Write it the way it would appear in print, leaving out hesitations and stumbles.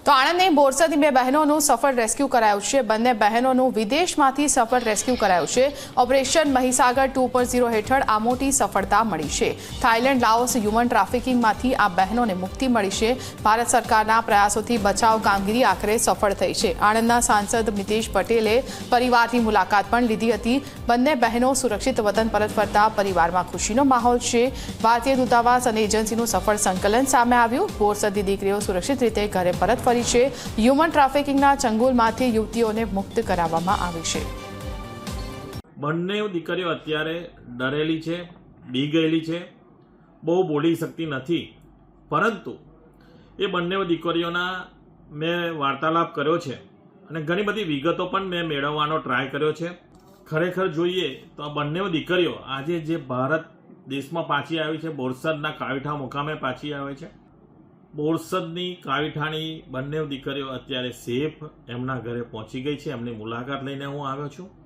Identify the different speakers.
Speaker 1: તો આણંદની બોરસદની બે બહેનોનું સફળ રેસ્ક્યુ કરાયું છે। બંને બહેનોનું વિદેશમાંથી સફળ રેસ્ક્યુ કરાયું છે। ઓપરેશન મહીસાગર 2.0 હેઠળ આ મોટી સફળતા મળી છે। થાઇલેન્ડ લાઓસ હ્યુમન ટ્રાફિકિંગમાંથી આ બહેનોને મુક્તિ મળી છે। ભારત સરકારના પ્રયાસોથી બચાવ કામગીરી આખરે સફળ થઈ છે। આણંદના સાંસદ મિતેશ પટેલે પરિવારની મુલાકાત પણ લીધી હતી। બંને બહેનો સુરક્ષિત વતન પરત ફરતા પરિવારમાં ખુશીનો માહોલ છે। ભારતીય દૂતાવાસ અને એજન્સીનું સફળ સંકલન સામે આવ્યું। બોરસદની દીકરીઓ સુરક્ષિત રીતે ઘરે પરત હ્યુમન ટ્રાફિકિંગના ચંગુલમાંથી યુવતીઓને મુક્ત કરાવવામાં આવી છે।
Speaker 2: બંને દીકરીઓ અત્યારે ડરેલી છે, બી ગયેલી છે, બહુ બોલી શકતી નથી, પરંતુ એ બંને દીકરીઓના મેં વાર્તાલાપ કર્યો છે અને ઘણી બધી વિગતો પણ મેં મેળવવાનો ટ્રાય કર્યો છે। ખરેખર જોઈએ તો આ બંને દીકરીઓ આજે જે ભારત દેશમાં પાછી આવી છે, બોરસદના કાવીઠા મુકામે પાછી આવે છે। બોરસદની કાવીઠાની બંને દીકરીઓ અત્યારે સેફ એમના ઘરે પહોંચી ગઈ છે। એમની મુલાકાત લઈને હું આવ્યો છું।